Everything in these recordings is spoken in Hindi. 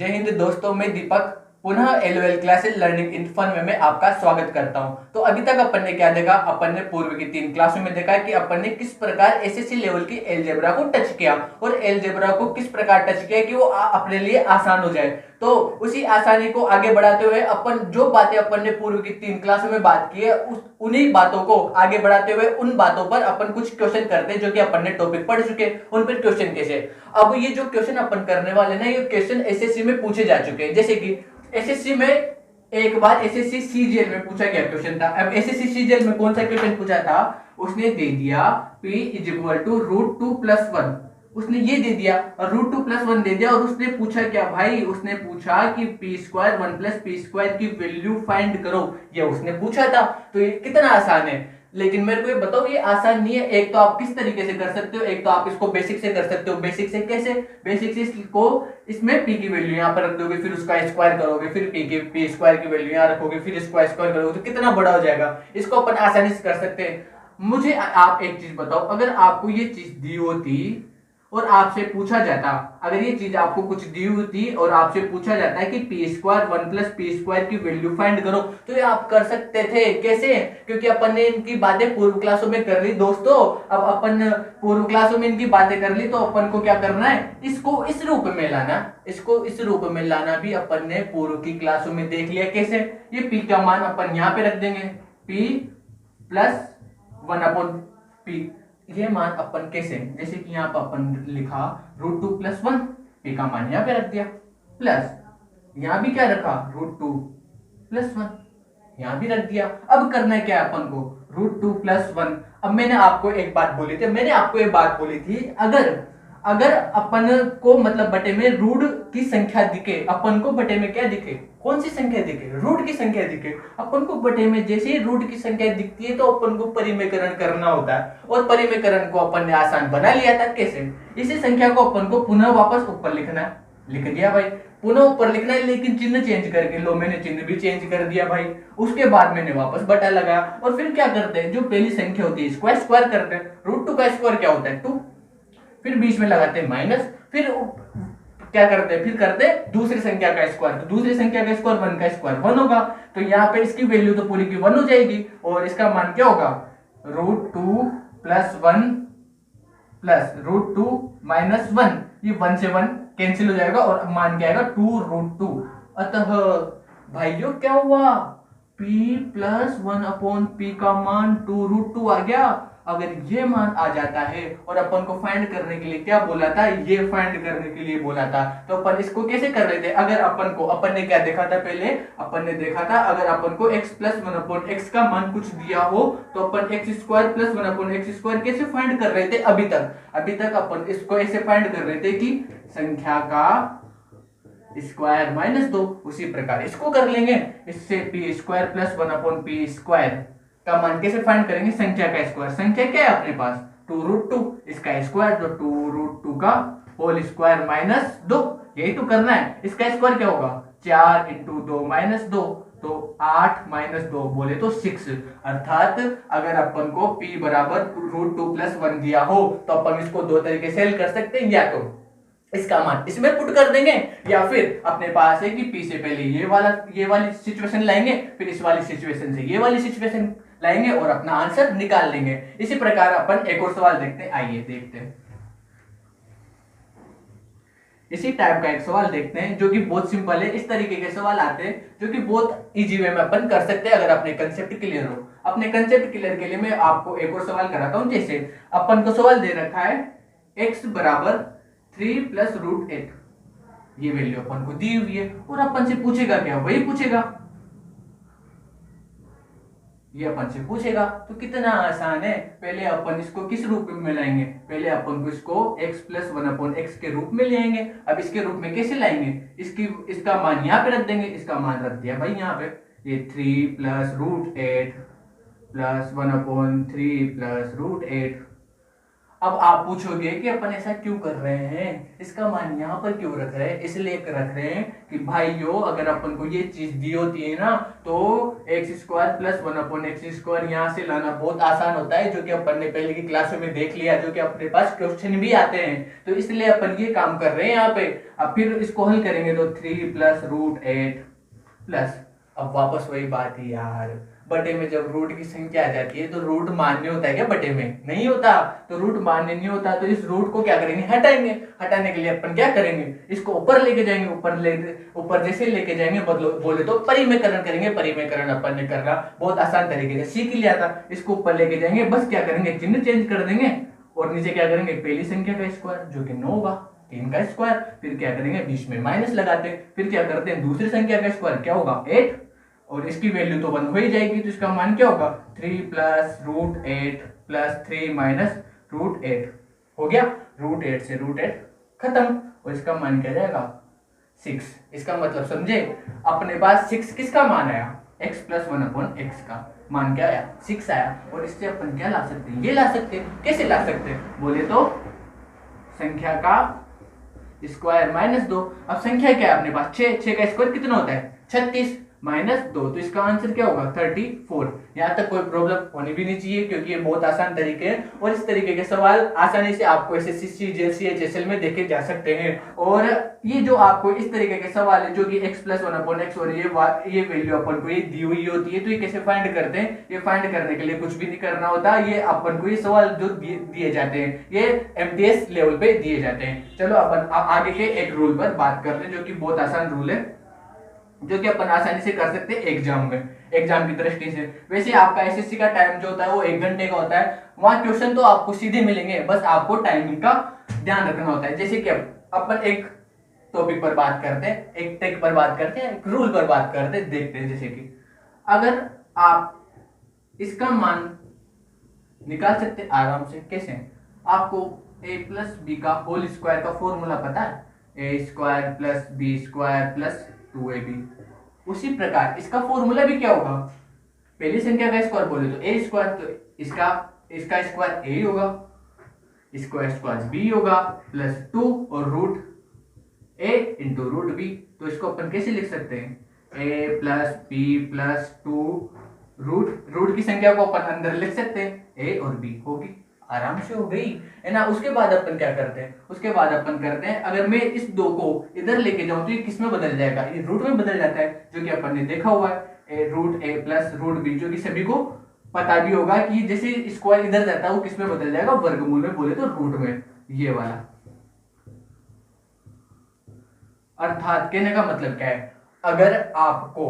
जय हिंद दोस्तों, मैं दीपक पुनः एलओएल क्लासेस लर्निंग इन फन में आपका स्वागत करता हूं। तो अभी तक अपन ने क्या देखा? अपन ने पूर्व की 3 क्लासों में देखा कि अपन ने किस प्रकार एसएससी लेवल की एलजेब्रा को टच किया और एलजेब्रा को किस प्रकार टच किया कि वो अपने लिए आसान हो जाए। तो उसी आसानी को आगे बढ़ाते हुए अपन जो बातें अपन ने पूर्व की 3 क्लासों में बात की है उन्हीं बातों को आगे बढ़ाते हुए उन बातों पर अपन कुछ क्वेश्चन करते हैं जो कि अपन ने टॉपिक पढ़ चुके हैं, उन पर क्वेश्चन कैसे। अब ये जो क्वेश्चन अपन करने वाले ना, ये क्वेश्चन एसएससी में पूछे जा चुके हैं। जैसे कि एसएससी में एक बार एसएससी सीजीएल में पूछा गया क्वेश्चन था। अब एसएससी सीजीएल में कौन सा क्वेश्चन पूछा था? उसने दे दिया p = √2+1। उसने ये दे दिया और √2+1 दे दिया और उसने पूछा क्या भाई? उसने पूछा कि p² 1 + p² की वैल्यू फाइंड करो। ये उसने पूछा था। तो ये कितना आसान है। लेकिन मेरे को ये बताओ, ये आसान नहीं है। एक तो आप किस तरीके से कर सकते हो, एक तो आप इसको बेसिक से कर सकते हो। बेसिक से कैसे? बेसिक से इसको इसमें p की वैल्यू यहाँ पर रख दोगे, फिर उसका स्क्वायर करोगे, फिर p² की वैल्यू यहाँ रखोगे, फिर इसका स्क्वायर करोगे तो कितना बड़ा हो जाएगा। इसको अपन आसानी से कर सकते हैं। मुझे आप एक चीज बताओ, अगर आपको ये चीज दी होती और आपसे पूछा जाता, अगर ये चीज आपको कुछ दी होती और आपसे पूछा जाता है कि p² 1 + p² की वैल्यू फाइंड करो, तो ये आप कर सकते थे। कैसे? क्योंकि अपन ने इनकी बातें पूर्व क्लासों में कर ली दोस्तों। अब अपन पूर्व क्लासों में इनकी बातें कर ली तो अपन को क्या करना है? इसको इस रूप में लाना। इसको इस रूप में लाना भी अपन ने पूर्व की क्लासों में देख लिया। कैसे? ये p का मान अपन यहाँ पे रख देंगे, p + 1/p। ये मान अपन कैसे? जैसे कि यहाँ पर अपन लिखा √2+1, p का मान यहाँ पे रख दिया, प्लस यहाँ भी क्या रखा? √2+1 यहाँ भी रख दिया। अब करना है क्या अपन को? √2+1। अब मैंने आपको एक बात बोली थी, अगर अपन को मतलब बटे में रूट की संख्या दिखे, अपन को बटे में क्या दिखे? कौन सी संख्या दिखे? रूट की संख्या दिखे। अपन को बटे में जैसे ही रूट की संख्या दिखती है तो अपन को परिमेयकरण करना होता है, और परिमेयकरण को अपन ने आसान बना लिया था। कैसे? इसी संख्या को अपन को पुनः वापस ऊपर लिखना है। लिख दिया भाई, पुनः ऊपर लिखना है, लेकिन चिन्ह चेंज करके। लो, मैंने चिन्ह भी चेंज कर दिया भाई। उसके बाद मैंने वापस बटा लगाया और फिर क्या करते हैं? जो पहली संख्या होती है इसको स्क्वायर करते हैं। √2 का स्क्वायर क्या होता है? 2। फिर बीच में लगाते हैं माइनस, फिर क्या करते हैं? फिर करते हैं दूसरी संख्या का स्क्वायर। तो दूसरी संख्या का स्क्वायर 1 का स्क्वायर 1 होगा। तो यहाँ पे इसकी वैल्यू तो पूरी की 1 हो जाएगी और इसका मान क्या होगा? √2+1 प्लस √2 - 1। ये 1 से 1 कैंसिल हो जाएगा और मान क्या आएगा? 2√2। अतः भाइयों क्या हुआ? p + 1/p का मान 2√2 आ गया। अगर ये मान आ जाता है और अपन को फाइंड करने के लिए क्या बोला था? ये फाइंड करने के लिए बोला था। तो अपन इसको कैसे कर रहे थे? अगर अपन ने क्या देखा था? पहले अपन ने देखा था अगर अपन को x + 1/x का मान कुछ दिया हो तो अपन x² + 1/x² कैसे फाइंड कर रहे थे? अभी तक अपन इसको ऐसे फाइंड कर रहे थे कि संख्या का स्क्वायर -2। उसी प्रकार इसको कर लेंगे। इससे p² + 1/p² का मान कैसे फाइंड करेंगे? संख्या का स्क्वायर। संख्या क्या है अपने पास? 2√2। इसका स्क्वायर तो 2√2 का होल स्क्वायर -2। यही तो करना है। इसका स्क्वायर क्या होगा? 4 × 2 -2, तो 8 - 2 बोले तो 6। अर्थात अगर अपन को p = √2+1 दिया हो तो अपन इसको दो तरीके से हल कर सकते हैं। या तो इसका मान इसमें पुट कर देंगे, या फिर अपने पास है कि p से पहले ये वाली सिचुएशन लाएंगे, फिर इस वाली सिचुएशन से ये वाली सिचुएशन लाएंगे और अपना आंसर निकाल लेंगे। इसी प्रकार अपन एक और सवाल देखते हैं। आइए देखते हैं। इसी टाइप का एक सवाल देखते हैं जो कि बहुत सिंपल है। इस तरीके के सवाल आते हैं जो कि बहुत इजी वे में अपन कर सकते हैं अगर अपने कंसेप्ट क्लियर हो। अपने कंसेप्ट क्लियर के लिए मैं आपको एक और सवाल कराता हूं। जैसे अपन को सवाल दे रखा है x = 3 + √8। ये वैल्यू अपन को दी हुई है और अपन से पूछेगा क्या? वही पूछेगा, ये अपन से पूछेगा। तो कितना आसान है। पहले अपन इसको किस रूप में लाएंगे? पहले अपन को इसको x + 1/x के रूप में ले आएंगे। अब इसके रूप में कैसे लाएंगे? इसका मान यहाँ पे रख देंगे। इसका मान रख दिया भाई यहाँ पे। ये 3 + √8 + 1/3 + √8। अब आप पूछोगे कि अपन ऐसा क्यों कर रहे हैं, इसका मान यहाँ पर क्यों रख रहे हैं? इसलिए रख रहे हैं कि भाइयों अगर अपन को ये चीज दी होती है ना तो एक्स स्क्वायर प्लस 1/x² यहाँ से लाना बहुत आसान होता है, जो कि अपन ने पहले की क्लासों में देख लिया, जो कि अपने पास क्वेश्चन भी आते हैं। तो इसलिए अपन ये काम कर रहे हैं यहाँ पे। अब फिर इसको हल करेंगे तो 3 + √8 प्लस, अब वापस वही बात है यार, बटे में जब रूट की संख्या आ जाती है तो रूट मान्य होता है क्या? बटे में नहीं होता। तो रूट मान्य नहीं होता तो इस रूट को क्या करेंगे? हटाएंगे। हटाने के लिए अपन क्या करेंगे? इसको ऊपर लेके जाएंगे। ऊपर जैसे लेके जाएंगे बोले तो परिमेयकरण करेंगे। परिमेयकरण अपन ने करना बहुत आसान तरीके से सीख लिया था। इसको ऊपर लेके जाएंगे, बस क्या करेंगे? चिन्ह चेंज कर देंगे और नीचे क्या करेंगे? पहली संख्या का स्क्वायर जो कि 9 होगा, 3 का स्क्वायर, फिर क्या करेंगे? बीच में माइनस लगाते हैं, फिर क्या करते हैं? दूसरी संख्या का स्क्वायर क्या होगा? 8, और इसकी वैल्यू तो 1 हो ही जाएगी, तो इसका मान क्या होगा? 3 + √8 प्लस 3 - √8 हो गया। √8 से √8 खत्म, और इसका मान क्या जाएगा? 6। इसका मतलब समझे, अपने पास 6 किसका मान आया? x + 1/x का मान क्या आया? 6 आया। और इससे अपन क्या ला सकते हैं? ये ला सकते हैं। कैसे ला सकते हैं बोले तो संख्या का स्क्वायर -2। अब संख्या क्या है अपने पास? 6 का स्क्वायर कितना होता है? 36 -2, तो इसका आंसर क्या होगा? 34। यहाँ तक कोई प्रॉब्लम होनी भी नहीं चाहिए क्योंकि ये बहुत आसान तरीके है, और इस तरीके के सवाल आसानी से आपको एसएससी, जेएससी, एचएसएल में देखे जा सकते हैं। और ये जो आपको इस तरीके के सवाल है जो कि x + 1/x और ये वैल्यू अपन को ये दी हुई होती है, तो ये कैसे फाइंड करते हैं? ये फाइंड करने के लिए कुछ भी नहीं करना होता, ये अपन को ये सवाल जो दिए जाते हैं ये एमटीएस लेवल पे दिए जाते हैं। चलो अपन आगे के एक रूल पर बात करते हैं जो कि बहुत आसान रूल है, जो कि अपन आसानी से कर सकते हैं एग्जाम में, एग्जाम की दृष्टि से। वैसे आपका एसएससी का टाइम जो होता है वो 1 घंटे का होता है, वहां क्वेश्चन तो आपको सीधे मिलेंगे, बस आपको टाइमिंग का ध्यान रखना होता है। जैसे कि अपन एक टॉपिक पर बात करते हैं, एक टेक पर बात करते हैं, एक रूल पर बात करते हैं, देखते हैं। जैसे कि अगर आप इसका मान निकाल सकते आराम से, कैसे? आपको a + b का होल स्क्वायर का फॉर्मूला पता है? a² + b² + 2ab। उसी प्रकार इसका फॉर्मूला भी क्या होगा? पहली संख्या का स्क्वायर बोले तो a², तो इसका स्क्वायर a होगा, इसका स्क्वायर b होगा, +2 और √a × √b। तो इसको अपन कैसे लिख सकते हैं? a + b + 2 रूट की संख्या को अपन अंदर लिख सकते हैं, a और b होगी, आराम से हो गई है ना। उसके बाद अपन क्या करते हैं? उसके बाद अपन करते हैं, अगर मैं इस 2 को इधर लेके जाऊं तो ये किस में बदल जाएगा? ये रूट में बदल जाता है, जो कि अपन ने देखा हुआ है, √a + √b, जो कि सभी को पता भी होगा कि जैसे स्क्वायर इधर जाता है वो किस में बदल जाएगा? वर्गमूल में, बोले तो रूट में, ये वाला। अर्थात कहने का मतलब क्या है? अगर आपको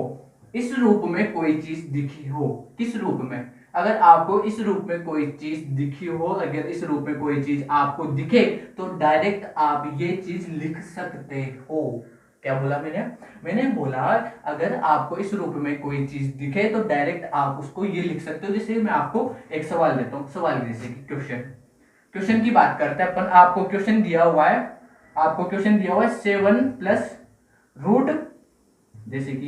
इस रूप में कोई चीज दिखी हो, किस रूप में? अगर आपको इस रूप में कोई चीज दिखी हो, अगर इस रूप में कोई चीज आपको दिखे तो डायरेक्ट आप ये चीज लिख सकते हो। क्या बोला मैंने बोला अगर आपको इस रूप में कोई चीज दिखे तो डायरेक्ट आप उसको ये लिख सकते हो। जैसे मैं आपको एक सवाल देता हूँ, सवाल जैसे कि क्वेश्चन की बात करते हैं अपन। आपको क्वेश्चन दिया हुआ है, 7 + जैसे कि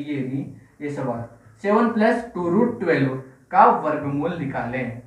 ये सवाल 7 + 2√12 का वर्गमूल निकालें।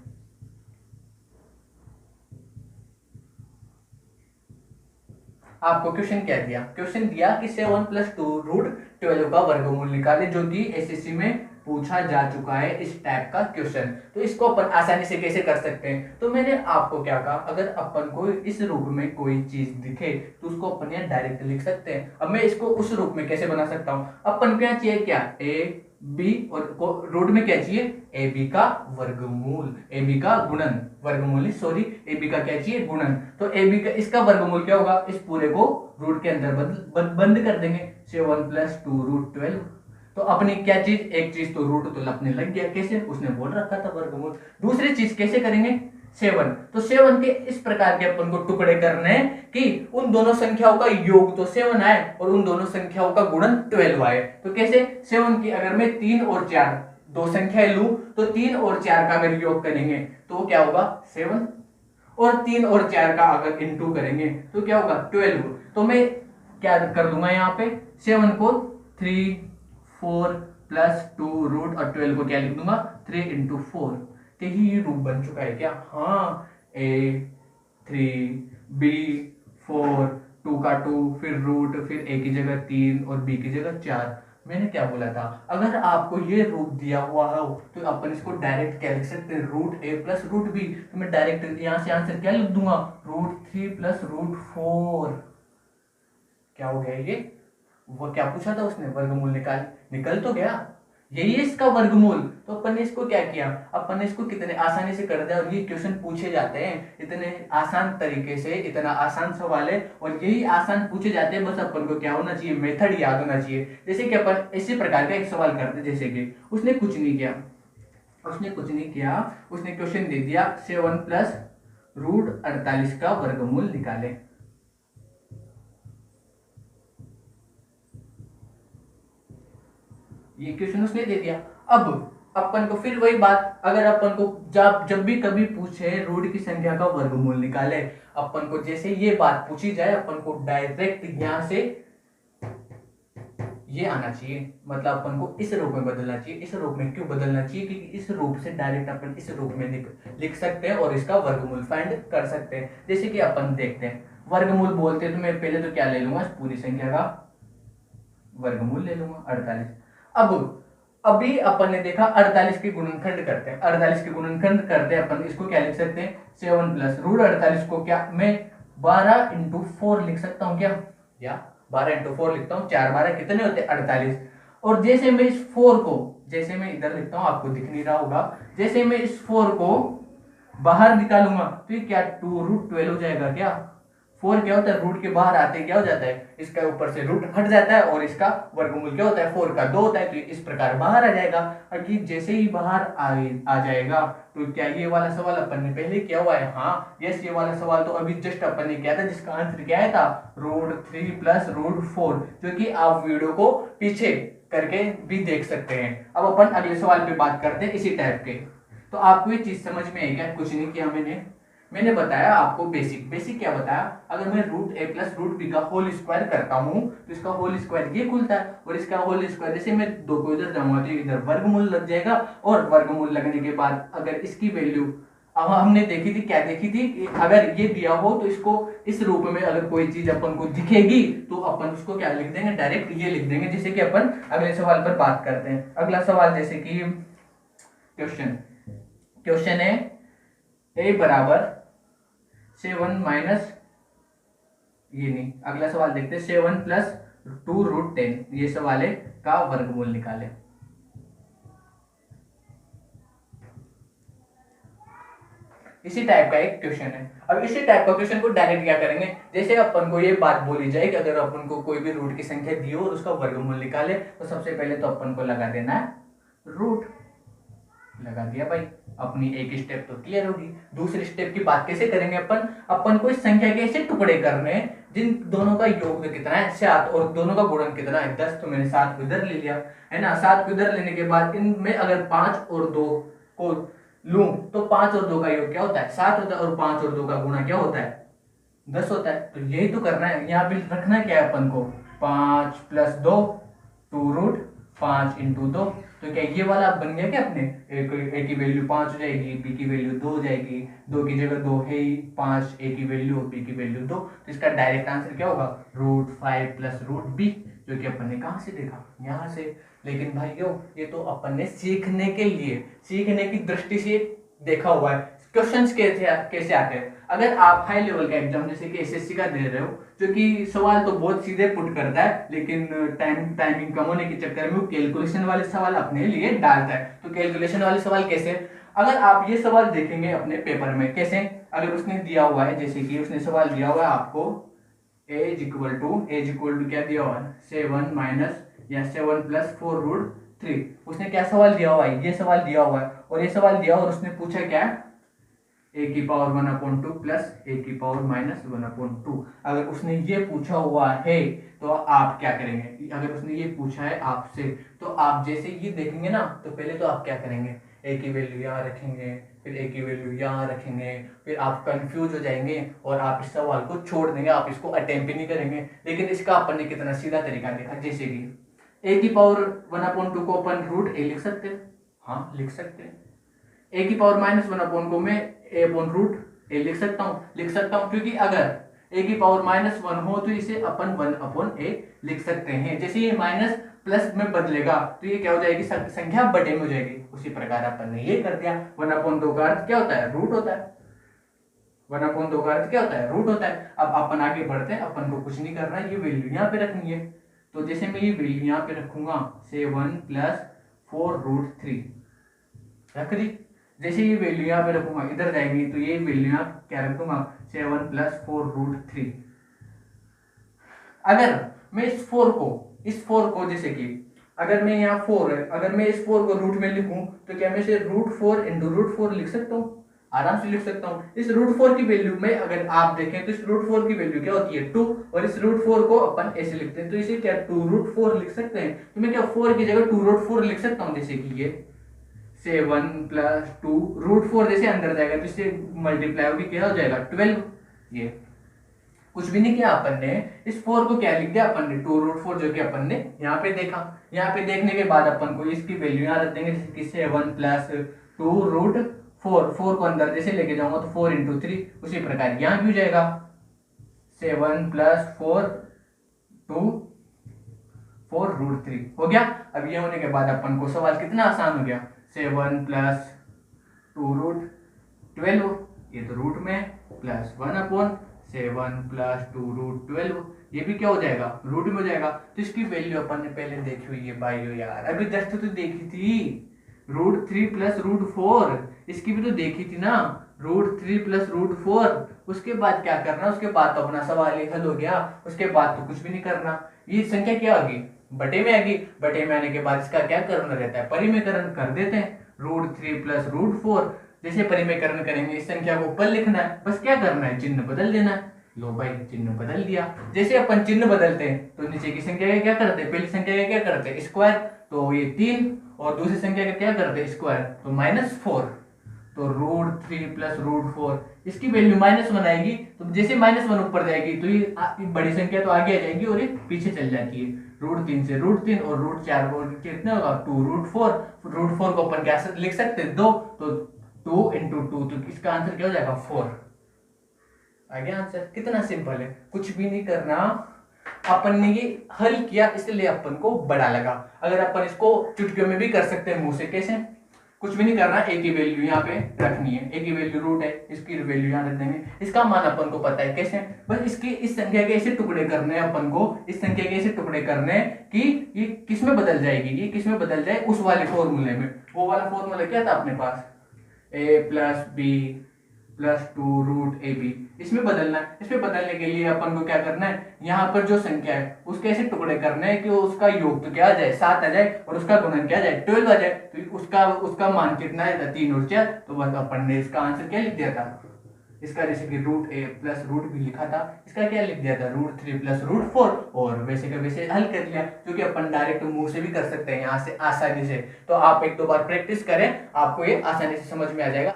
आपको क्वेश्चन क्या दिया? क्वेश्चन दिया कि 7 + 2√12 का वर्गमूल निकालें, जो कि एसएससी में पूछा जा चुका है इस टाइप का क्वेश्चन। तो इसको अपन आसानी से कैसे कर सकते हैं? तो मैंने आपको क्या कहा, अगर अपन को इस रूप में कोई चीज दिखे तो उसको अपन यहाँ डायरेक्ट लिख सकते हैं। अब मैं इसको उस रूप में कैसे बना सकता हूँ? अपन क्या चाहिए? क्या a b और रूट में क्या चाहिए? ए बी का वर्गमूल, ए बी का गुणन, वर्गमूल सॉरी, ए बी का क्या चाहिए? गुणन। तो ए बी का इसका वर्गमूल क्या होगा? इस पूरे को रूट के अंदर बंद कर देंगे, 7 + 2√12। तो अपनी क्या चीज? एक चीज तो रूट तो अपने लग गया, कैसे? उसने बोल रखा था वर्गमूल। दूसरी चीज कैसे करेंगे? 7, तो 7 के इस प्रकार के अपन को टुकड़े करने हैं कि उन दोनों संख्याओं का योग तो 7 आए और उन दोनों संख्याओं का गुणन 12 आए। तो कैसे? 7 की अगर मैं 3 और 4 दो संख्याएं लूं तो 3 और 4 का अगर योग करेंगे तो क्या होगा? 7, और 3 और 4 का अगर इनटू करेंगे तो क्या होगा? 12। तो मैं क्या कर दूंगा यहाँ पे? 7 को 3, 4 + 2 रूट और 12 को क्या लिख दूंगा? 3 × 4। यही रूप बन चुका है क्या? हाँ, a 3, b 4, 2 का 2, फिर रूट, फिर a की जगह 3 और b की जगह 4। मैंने क्या बोला था, अगर आपको ये रूट दिया हुआ हो तो अपन इसको डायरेक्ट क्या लिख सकते हैं, root a plus root b। तो मैं डायरेक्ट यहाँ से आंसर क्या लिख दूंगा, √3 प्लस √4। क्या हो गया ये, वो क्या पूछा था उसने, वर्गमूल निकल तो गया, यही है इसका वर्गमूल। तो अपन ने इसको क्या किया, अपन ने इसको कितने आसानी से कर दिया। और ये क्वेश्चन पूछे जाते हैं इतने आसान तरीके से, इतना आसान सवाल है और यही आसान पूछे जाते हैं। बस अपन को क्या होना चाहिए, मेथड याद होना चाहिए। जैसे कि अपन इसी प्रकार का एक सवाल करते, जैसे कि उसने कुछ नहीं किया, उसने क्वेश्चन दे दिया 7 प्लस √48 का वर्गमूल निकाले। ये क्वेश्चन उसने दे दिया। अब अपन को फिर वही बात, अगर अपन को जब भी कभी पूछे रूट की संख्या का वर्गमूल निकाले, अपन को जैसे ये बात पूछी जाए अपन को डायरेक्ट यहां से ये आना चाहिए, मतलब अपन को इस रूप में बदलना चाहिए। इस रूप में क्यों बदलना चाहिए, क्योंकि इस रूप से डायरेक्ट अपन इस रूप में लिख सकते हैं और इसका वर्गमूल फाइंड कर सकते हैं। जैसे कि अपन देखते हैं, वर्गमूल बोलते हैं तो मैं पहले तो क्या ले लूंगा, पूरी संख्या का वर्गमूल ले लूंगा 48। अब अभी अपन ने देखा 48 के गुणनखंड करते हैं, 48 के गुणनखंड करते हैं अपन, इसको क्या लिख सकते हैं, 7 प्लस √48 को क्या मैं 12 इंटू 4 लिख सकता हूं क्या, या 12 इंटू 4 लिखता हूं, 4 12 कितने होते हैं 48। और जैसे मैं इस 4 को, जैसे मैं इधर लिखता हूं, आपको दिख नहीं रहा होगा, जैसे मैं इस 4 को बाहर निकालूंगा तो ये क्या 2√12 हो जाएगा क्या। 4 क्या होता है, रूट के बाहर आते क्या हो जाता है, इसका ऊपर से रूट हट जाता है और इसका वर्गमूल क्या होता है, 4 का 2 होता है, तो इस प्रकार बाहर आ जाएगा। और ये जैसे ही बाहर आ जाएगा तो क्या ये वाला सवाल अपन ने पहले किया हुआ है, हाँ यस, ये वाला सवाल तो अभी जस्ट अपन ने किया था, जिसका आंसर क्या आया था, √3 प्लस √4, जो कि आप वीडियो को पीछे करके भी देख सकते हैं। अब अपन अगले सवाल पे बात करते हैं इसी टाइप के। तो आपको ये चीज समझ में आई क्या, कुछ नहीं किया मैंने बताया आपको बेसिक क्या बताया, अगर मैं √a प्लस √b का होल स्क्वायर करता हूं तो इसका होल स्क्वायर ये खुलता है, और इसका होल स्क्वायर जैसे मैं 2 को इधर जाऊंगा तो इधर वर्गमूल लग जाएगा, और वर्गमूल लगने के बाद अगर इसकी वैल्यू अब हमने देखी थी, क्या देखी थी, अगर ये दिया हो तो इसको इस रूप में अगर कोई चीज अपन को दिखेगी तो अपन उसको क्या लिख देंगे, डायरेक्ट ये लिख देंगे। जैसे कि अपन अगले सवाल पर बात करते हैं। अगला सवाल जैसे कि क्वेश्चन है a बराबर 7 माइनस, ये नहीं, अगला सवाल देखते हैं 7 प्लस 2√10, ये सवाल है का वर्गमूल निकाले। इसी टाइप का एक क्वेश्चन है। अब इसी टाइप का क्वेश्चन को डायरेक्ट क्या करेंगे, जैसे अपन को ये बात बोली जाए कि अगर अपन को कोई भी रूट की संख्या दी हो और उसका वर्गमूल निकाले, तो सबसे पहले तो अपन को लगा देना है रूट, लगा दिया भाई, अपनी एक स्टेप तो क्लियर होगी। दूसरी स्टेप की बात कैसे करेंगे अपन को इस संख्या के ऐसे टुकड़े करने हैं जिन दोनों का योग कितना है 7 और दोनों का गुणन कितना है 10, तो मैंने 7 को इधर ले लिया है ना। 7 को इधर लेने के बाद इनमें अगर 5 और 2 को लूं तो 5 और 2 का योग क्या होता है 7 होता है, और 5 और 2 का गुणा क्या होता है 10 होता है। तो यही तो करना है, यहाँ पे रखना क्या है अपन को, 5 प्लस 2 2√5 इंटू 2, तो क्या ये वाला बन गया क्या अपने, ए की वैल्यू 5 हो जाएगी, बी की वैल्यू 2 हो जाएगी, 2 की जगह 2 है ही, 5 ए की वैल्यू और बी की वैल्यू 2, तो इसका डायरेक्ट आंसर क्या होगा √5 प्लस √b, जो कि अपन ने कहाँ से देखा, यहाँ से। लेकिन भाइयों ये तो अपन ने सीखने के लिए, सीखने की दृष्टि से देखा हुआ है। क्वेश्चंस कैसे आते हैं, अगर आप हाई लेवल का एग्जाम जैसे कि एसएससी का दे रहे हो, जो कि सवाल तो बहुत सीधे पुट करता है, लेकिन टाइमिंग कम होने के चक्कर में वो कैलकुलेशन वाले सवाल अपने लिए डालता है। तो कैलकुलेशन वाले सवाल कैसे, अगर आप ये सवाल देखेंगे अपने पेपर में कैसे, अगर उसने दिया हुआ है, जैसे कि उसने सवाल दिया हुआ है आपको एज इक्वल टू क्या दिया हुआ है 7 माइनस या 7 प्लस 4√3, उसने क्या सवाल दिया हुआ है, ये सवाल दिया हुआ है, और ये सवाल दिया और उसने पूछा क्या है a⁻1/2 प्लस a⁻−1/2। अगर उसने ये पूछा हुआ है तो आप क्या करेंगे, अगर उसने ये पूछा है आपसे तो आप जैसे ये देखेंगे ना, तो पहले तो आप क्या करेंगे, a की वैल्यू यहाँ रखेंगे, फिर a की वैल्यू यहाँ रखेंगे, फिर आप कंफ्यूज हो जाएंगे और आप इस सवाल को छोड़ देंगे, आप इसको अटेम्प्ट ही नहीं करेंगे। लेकिन इसका अपन ने कितना सीधा तरीका देखा, जैसे कि a⁻1/2 को अपन √a लिख सकते हैं, हाँ लिख सकते हैं। a⁻−1 को मैं a/√, ए लिख सकता हूँ क्योंकि अगर ए की पावर -1 हो तो इसे अपन 1/a लिख सकते हैं। जैसे ये माइनस प्लस में बदलेगा तो ये क्या हो जाएगी, संख्या बटे में हो जाएगी। उसी प्रकार अपन ने ये कर दिया। 1/2 का अर्थ क्या होता है, रूट होता है। 1/2 का अर्थ क्या होता है, रूट होता है। अब अपन आगे बढ़ते हैं, अपन को कुछ नहीं करना है, ये वैल्यू यहाँ पे रखनी है। तो जैसे मैं ये वैल्यू यहाँ पे रखूंगा, से 1 + 4√3 रख दी। जैसे ये वैल्यू यहाँ पे रखूंगा, इधर जाएंगी तो ये वैल्यू यहाँ क्या रखूंगा, 7 + 4√3। अगर मैं इस 4 को जैसे कि अगर मैं यहाँ 4 है, अगर मैं इस 4 को रूट में लिखूं तो क्या मैं इसे √4 × √4 लिख सकता हूँ, आराम से लिख सकता हूँ। इस √4 की वैल्यू में अगर आप देखें तो इस √4 की वैल्यू क्या होती है, 2, और इस √4 को अपन ऐसे लिखते हैं तो इसे क्या 2√4 लिख सकते हैं। तो मैं क्या 4 की जगह 2√4 लिख सकता हूँ। जैसे कि ये 7 + 2 √4 जैसे अंदर जाएगा तो इससे मल्टीप्लाई होगी, क्या हो जाएगा 12। ये कुछ भी नहीं किया अपन ने, इस 4 को क्या लिख दिया अपन ने, 2√4, जो कि अपन ने यहाँ पे देखा। यहाँ पे देखने के बाद अपन को इसकी वैल्यू यहाँ रख देंगे, जैसे कि 7 + 2√4, 4 को अंदर जैसे लेके जाऊंगा तो 4 × 3, उसी प्रकार यहाँ भी हो जाएगा 7 + 4 2 4√3 हो गया। अब ये होने के बाद अपन को सवाल कितना आसान हो गया, 7 + 2√12, ये तो रूट में, प्लस 1/7 + 2√12, ये भी क्या हो जाएगा, रूट में हो जाएगा। तो इसकी वैल्यू अपन ने पहले देखी हुई है भाइयों यार, अभी जस्ट तो देखी थी, √3 + √4, इसकी भी तो देखी थी ना, √3 + √4। उसके बाद क्या करना, उसके बाद तो अपना सवाल ही हल हो गया, उसके बाद तो कुछ भी नहीं करना। ये संख्या क्या होगी, बटे में आएगी। बटे में आने के बाद इसका क्या करना रहता है, परिमेयकरण कर देते हैं। √3 + √4, जैसे परिमेयकरण करेंगे इस संख्या को ऊपर लिखना है, बस क्या करना है, चिन्ह बदल देना है। लो भाई चिन्ह बदल दिया। जैसे अपन चिन्ह बदलते हैं तो नीचे की संख्या का क्या करते हैं, पहली संख्या का क्या करते हैं, स्क्वायर, तो ये 3, और दूसरी संख्या का क्या करते हैं, स्क्वायर, तो -4। तो √3 + √4, इसकी वैल्यू -1 आएगी। तो जैसे -1 ऊपर जाएगी तो ये बड़ी संख्या तो आगे आ जाएगी और ये पीछे चल जाती है। √3 से √3 और √4 को कितना होगा, 2√4। √4 को अपन क्या लिख सकते हैं, 2, तो 2 × 2, तो इसका आंसर क्या हो जाएगा, 4 आ गया आंसर। कितना सिंपल है, कुछ भी नहीं करना। अपन ने ये हल किया इसलिए अपन को बड़ा लगा। अगर अपन इसको चुटकियों में भी कर सकते हैं मुंह से, कैसे, कुछ भी नहीं करना, ए की वैल्यू यहाँ पे रखनी है, ए की वैल्यू रूट है, इसकी वैल्यू यहाँ रख देंगे। इसका मान अपन को पता है कैसे, बस इसके इस संख्या के ऐसे टुकड़े करने हैं अपन को, इस संख्या के ऐसे टुकड़े करने हैं कि ये किस में बदल जाएगी, ये किस में बदल जाए, उस वाले फॉर्मूले में। वो वाला फॉर्मूला क्या था अपने पास, a + b + 2√ab, इसमें बदलना है। इसमें बदलने के लिए अपन को क्या करना है, यहाँ पर जो संख्या है उसके ऐसे टुकड़े करने हैं कि उसका योग तो क्या आ जाए, 7 आ जाए, और उसका गुणन क्या आ जाए, 12 आ जाए। तो उसका मान कितना है, 3 और 4। तो बस अपन ने इसका आंसर क्या लिख दिया था, इसका जैसे कि √a + √b लिखा था, इसका क्या लिख दिया था, √3 + √4, और वैसे का वैसे हल कर लिया, क्योंकि अपन डायरेक्ट मुंह से भी कर सकते हैं यहाँ से आसानी से। तो आप 1-2 बार प्रैक्टिस करें, आपको ये आसानी से समझ में आ जाएगा।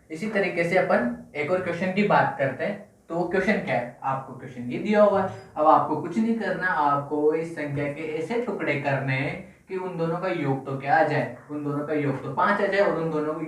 इसी तरीके से अपन एक और क्वेश्चन की बात करते हैं। तो वो क्वेश्चन क्या है, आपको क्वेश्चन ये दिया हुआ है। अब आपको कुछ नहीं करना, आपको इस संख्या के ऐसे टुकड़े करने हैं कि उन दोनों का योग तो क्या आ जाए, उन दोनों का योग तो 5 आ जाए, और उन दोनों का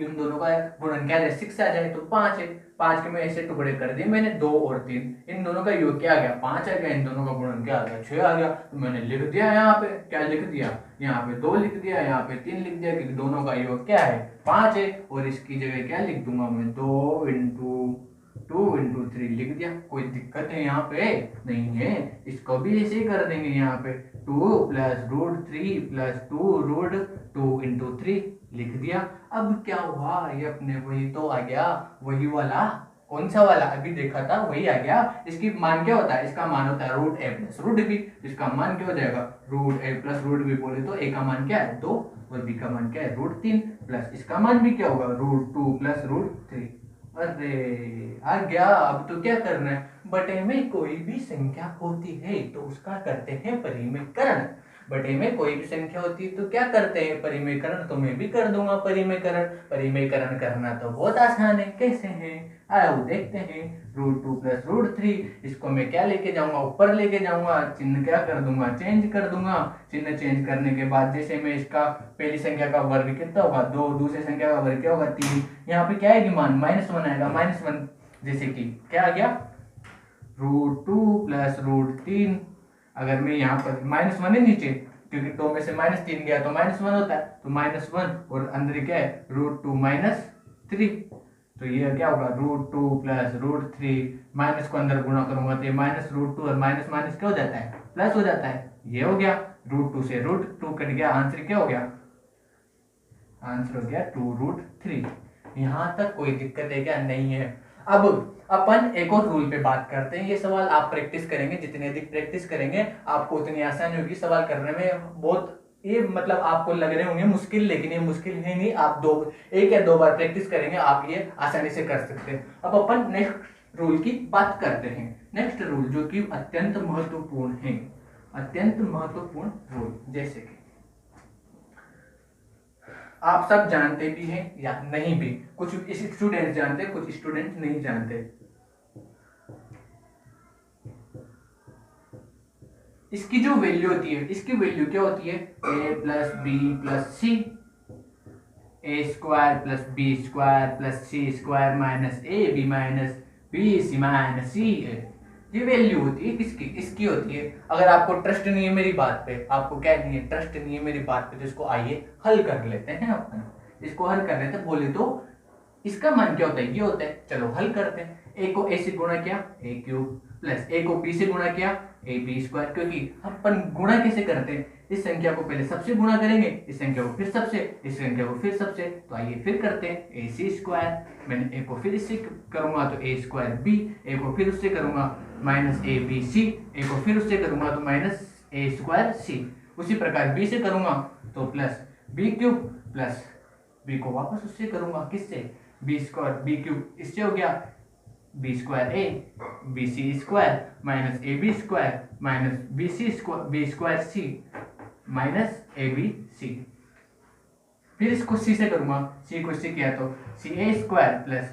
गुणन क्या आ जाए, 6 आ जाए, तो 5 है। 5 के में ऐसे टुकड़े कर दिए मैंने, 2 और 3, इन दोनों का योग क्या आ गया, 5 आ गया, इन दोनों का गुणन क्या आ गया, 6 आ गया। तो मैंने लिख दिया यहाँ पे, क्या लिख दिया, यहाँ पे 2 लिख दिया, यहाँ पे 3 लिख दिया, क्योंकि दोनों का योग क्या है, 5 है। और इसकी जगह क्या लिख दूंगा मैं, 2 × 3 लिख दिया। कोई दिक्कत है यहाँ पे, नहीं है। इसको भी ऐसे ही कर देंगे, यहाँ पे 2 + √3 + 2 × 3 लिख दिया। अब क्या हुआ, ये अपने वही तो आ गया, वही वाला, कौन सा वाला अभी देखा था वही आ गया। इसकी मान क्या होता है, इसका मान होता है √a + √b। इसका मान क्या हो जाएगा, √a + √b बोले तो a का मान क्या है, 2, और b का मान क्या है, √3, प्लस इसका मान भी क्या होगा, √2 + √3। अरे आ गया। अब तो क्या करना है, बटे में कोई भी संख्या होती है तो उसका करते हैं परिमेयकरण। बटे में कोई भी संख्या होती है तो क्या करते हैं परिमेयकरण, तो मैं भी कर दूंगा परिमेयकरण। परिमेयकरण करना तो बहुत आसान है, कैसे है आओ देखते हैं। √2 + √3, इसको मैं क्या लेके जाऊंगा ऊपर लेके जाऊंगा, चिन्ह क्या कर दूंगा चेंज कर दूंगा। चिन्ह चेंज करने के बाद जैसे मैं इसका पहली संख्या का वर्ग कितना होगा 2, दूसरी संख्या का वर्ग क्या होगा 3, यहाँ पे क्या आएगी मान -1 आएगा, -1 जैसे कि क्या आ गया √2 + √3। अगर मैं यहाँ पर -1 है नीचे क्योंकि 2 में से -3 गया तो -1 होता है, तो -1 और अंदर क्या है √2 - 3, तो ये क्या होगा √2 + √3, माइनस को अंदर गुणा करूंगा तो ये -√2 और माइनस माइनस क्या हो जाता है प्लस हो जाता है, ये हो गया √2 से √2 कट गया, आंसर क्या हो गया आंसर हो गया 2√3। यहाँ तक कोई दिक्कत है क्या, नहीं है। अब अपन एक और रूल पे बात करते हैं। ये सवाल आप प्रैक्टिस करेंगे, जितनी अधिक प्रैक्टिस करेंगे आपको उतनी आसानी होगी सवाल करने में। बहुत ये मतलब आपको लग रहे होंगे मुश्किल, लेकिन ये मुश्किल है नहीं। आप एक या दो बार प्रैक्टिस करेंगे आप ये आसानी से कर सकते हैं। अब अपन नेक्स्ट रूल की बात करते हैं। नेक्स्ट रूल जो कि अत्यंत महत्वपूर्ण है, अत्यंत महत्वपूर्ण रूल, जैसे कि आप सब जानते भी हैं या नहीं भी, कुछ स्टूडेंट जानते हैं कुछ स्टूडेंट नहीं जानते। इसकी जो वैल्यू होती है, इसकी वैल्यू क्या होती है a + b + c, a² + b² + c² -ab - bc - c। ये वैल्यू होती है किसकी, इसकी होती है। अगर आपको ट्रस्ट नहीं है मेरी बात पे, आपको क्या नहीं है ट्रस्ट नहीं है मेरी बात पे, तो इसको आइए हल कर लेते हैं अपन। इसको हल कर लेते हैं। बोले तो इसका मान क्या होता है, ये होता है। चलो हल करते हैं। a को a से गुणा किया a³ प्लस a को b से गुणा किया ab², क्योंकि अपन गुणा कैसे करते हैं, इस संख्या को पहले सबसे गुणा करेंगे, इस संख्या को फिर सबसे, इस संख्या को फिर सबसे। तो आइए फिर करते हैं ac², मैंने a को फिर इससे करूंगा तो a²b, a को फिर उससे करूंगा -abc, a को फिर उससे करूंगा तो -a²c। उसी प्रकार b से करूंगा तो +b³ प्लस b को वापस उससे करूंगा किससे b² b³ इससे हो गया b² a bc² -ab² b² c -abc। फिर इसको c से करूंगा, c को इससे किया तो ca² plus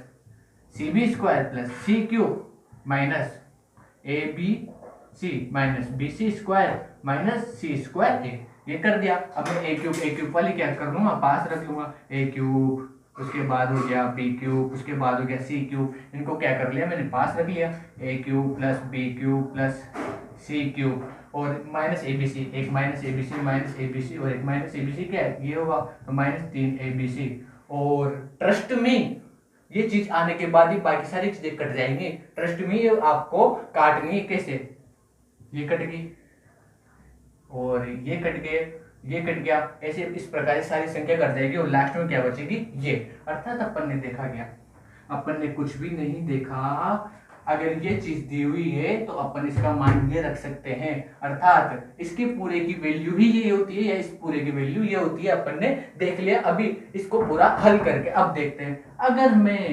cb² plus c³ -abc bc² -c²a, ये कर दिया। अब मैं a³ वाली क्या कर लूंगा पास रख लूंगा, a³, उसके बाद हो गया b³, उसके बाद हो गया c³, इनको क्या कर लिया मैंने पास रख लिया, a³ plus b³ plus c³ और -abc, एक -abc और एक -abc क्या है ये होगा तो -3abc। और ट्रस्ट में ये चीज आने के बाद ही बाकी सारी चीजें कट जाएंगी। ट्रस्ट में ये आपको काटनी है, कैसे ये कट गई और ये कट गए, ये कट गया, ऐसे इस प्रकार से सारी संख्या कट जाएगी और लास्ट में क्या बचेगी ये। अर्थात अपन ने देखा गया, अपन ने कुछ भी नहीं देखा। अगर ये चीज दी हुई है तो अपन इसका मान ये रख सकते हैं, अर्थात इसके पूरे की वैल्यू ही ये होती है या इस पूरे की वैल्यू ये होती है। अपन ने देख लिया। अभी इसको पूरा हल करके अब देखते हैं। अगर मैं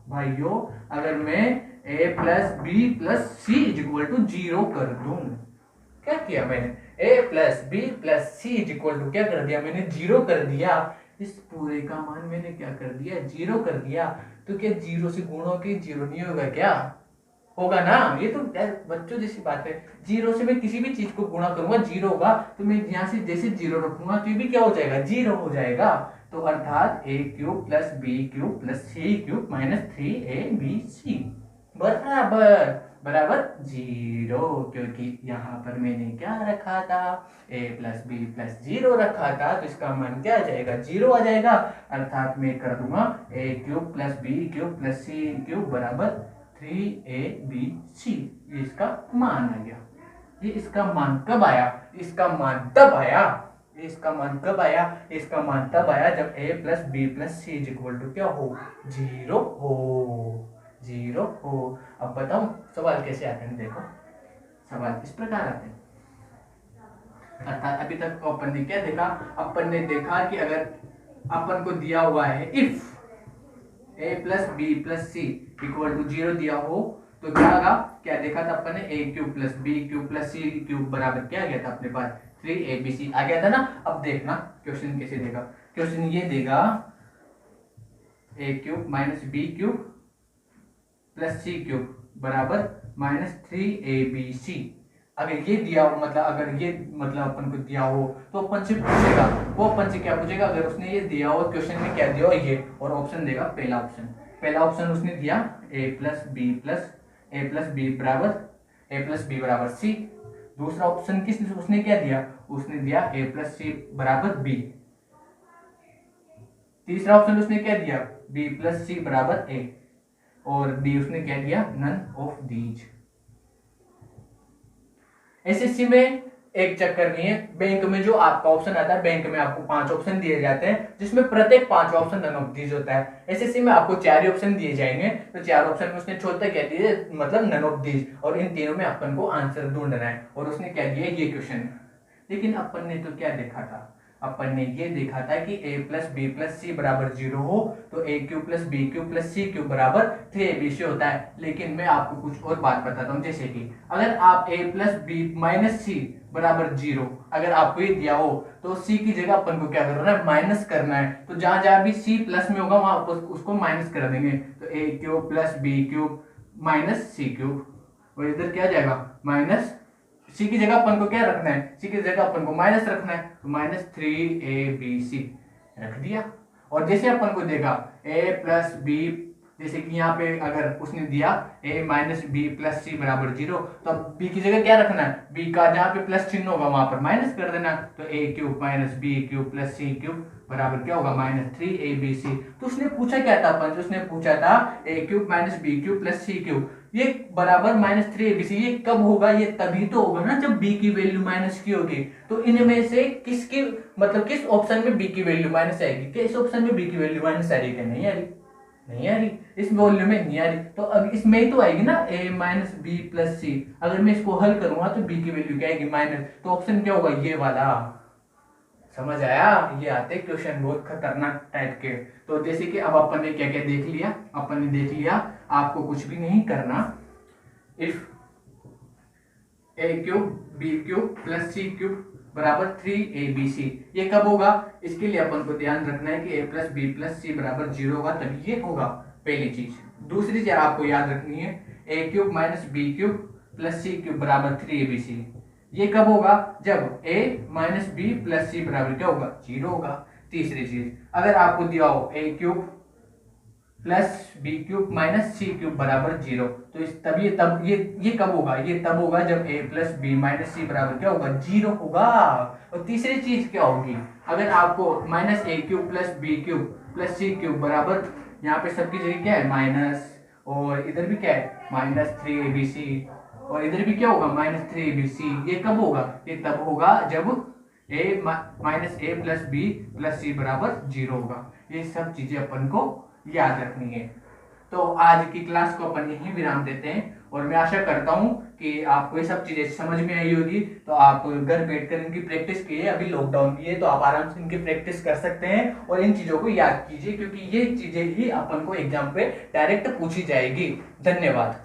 भाइयों अगर मैं a + b + c = 0 कर दूं, क्या किया मैंने a + b + c = क्या कर दिया मैंने 0 कर दिया। इस पूरे का मान मैंने क्या कर दिया 0 कर दिया। तो क्या 0 से गुणा के 0 नहीं होगा, क्या होगा ना। ये तो बच्चों जैसी बात है। 0 से मैं किसी भी चीज को गुणा करूंगा 0 होगा, तो मैं यहाँ से जैसे 0 रखूंगा तो ये भी क्या हो जाएगा 0 हो जाएगा। तो अर्थात a³ + b³ + c³ -3abc बराबर 0, क्योंकि यहाँ पर मैंने क्या रखा था a + b + 0 रखा था, तो इसका मान क्या आ जाएगा 0 आ जाएगा। अर्थात मैं कर दूंगा a³ + b³ + c³ बराबर 3abc। ये इसका मान आ गया। ये इसका मान कब आया, इसका मान तब आया, इसका मान कब आया, इसका मान तब आया जब a + b + c = क्या हो 0 हो, 0 हो। अब बताऊं सवाल कैसे आते हैं, देखो सवाल इस प्रकार आते हैं। अर्थात अभी तक अपन ने क्या देखा, अपन ने देखा कि अगर अपन को दिया हुआ है इफ a + b + c = 0 दिया हो तो क्या होगा, क्या देखा था अपन ने a³ + b³ + c³ बराबर क्या गया था अपने पास 3abc आ गया था ना। अब देखना क्वेश्चन कैसे देगा। क्वेश्चन ये देगा a³ - b³ + c³ बराबर -3abc। अगर ये दिया हो मतलब अगर ये मतलब अपन को दिया हो तो अपन से पूछेगा, वो अपन से क्या पूछेगा, अगर उसने ये दिया हो क्वेश्चन में क्या दिया हो ये, और ऑप्शन देगा पहला ऑप्शन उसने दिया a+b बराबर c। दूसरा ऑप्शन उसने क्या दिया, उसने दिया a+c बराबर b। तीसरा ऑप्शन उसने क्या दिया b+c बराबर a, और डी उसने क्या दिया नन ऑफ दीज। एसएससी में एक चक्कर नहीं है, बैंक में जो आपका ऑप्शन आता है, बैंक में आपको 5 ऑप्शन दिए जाते हैं जिसमें प्रत्येक 5 ऑप्शन नन ऑफ दीज होता है। एसएससी में आपको 4 ही ऑप्शन दिए जाएंगे, तो 4 ऑप्शन में उसने छोटा क्या दिया मतलब नन ऑफ दीज, और इन तीनों में अपन को आंसर ढूंढना है, और उसने क्या दिया ये क्वेश्चन। लेकिन अपन ने तो क्या देखा था, अपन ने ये देखा था कि a+b+c बराबर 0 हो तो a³ + b³ + c³ बराबर 3abc होता है। लेकिन मैं आपको कुछ और बात बताता हूँ, जैसे कि अगर आप a+b - c बराबर 0 अगर आपको ये दिया हो तो c की जगह अपन को क्या करना है माइनस करना है। तो जहां जहां भी c प्लस में होगा वहां उसको माइनस कर देंगे, तो a³ + b³ - c³, और इधर क्या जाएगा माइनस, सी की जगह अपन को क्या रखना है, सी की जगह अपन को माइनस रखना है, तो -3abc रख दिया। और जैसे अपन को देगा a + b, जैसे कि यहाँ पे अगर उसने दिया a - b + c बराबर 0, तो अब b की जगह क्या रखना है, b का जहाँ पे प्लस चिन्ह होगा वहां पर माइनस कर देना, तो a³ - b³ + c³ बराबर क्या होगा -3abc। तो उसने पूछा क्या था अपन, उसने पूछा था a³ - b³ + c³ ये बराबर -3abc। ये कब होगा, ये तभी तो होगा ना जब b की वैल्यू माइनस की होगी। तो इनमें से किसकी मतलब किस ऑप्शन में b की वैल्यू माइनस आएगी, किस ऑप्शन में b की वैल्यू माइनस आ रही है, नहीं आ रही, नहीं आ रही, इस वॉल्यूम में नहीं आ रही। तो अब इसमें ही तो आएगी ना a - b + c। अगर मैं इसको हल करूंगा तो b की वैल्यू क्या आएगी माइनस, तो ऑप्शन क्या होगा ये वाला। समझ आया, ये आते क्वेश्चन बहुत खतरनाक टाइप के। तो जैसे कि अब अपन ने क्या क्या देख लिया, अपन ने देख लिया आपको कुछ भी नहीं करना, इफ a³ b³ + c³ बराबर 3abc ये कब होगा, इसके लिए अपन को ध्यान रखना है कि a + b + c बराबर 0 होगा तभी ये होगा, पहली चीज। दूसरी चीज आपको याद रखनी है a³ - b³ + c³ बराबर 3abc ये कब होगा, जब a - b + c बराबर क्या होगा 0 होगा। तीसरी चीज अगर आपको दिया हो a³ + b³ - c³ बराबर 0, तो इस तब ये कब होगा, ये तब होगा जब a + b - c बराबर क्या होगा 0 होगा। और तीसरी चीज क्या होगी, अगर आपको -a³ + b³ + c³ बराबर यहाँ पे सबकी जगह क्या है माइनस, और इधर भी क्या है -3abc, और इधर भी क्या होगा -3abc, ये कब होगा, ये तब होगा जब a + b + c बराबर 0 होगा। ये सब चीजें अपन को याद रखनी है। तो आज की क्लास को अपन यहीं विराम देते हैं, और मैं आशा करता हूं कि आपको ये सब चीजें समझ में आई होगी। तो आप घर बैठकर इनकी प्रैक्टिस कीजिए, अभी लॉकडाउन भी है तो आप आराम से इनकी प्रैक्टिस कर सकते हैं और इन चीजों को याद कीजिए, क्योंकि ये चीजें ही अपन को एग्जाम पे डायरेक्ट पूछी जाएगी। धन्यवाद।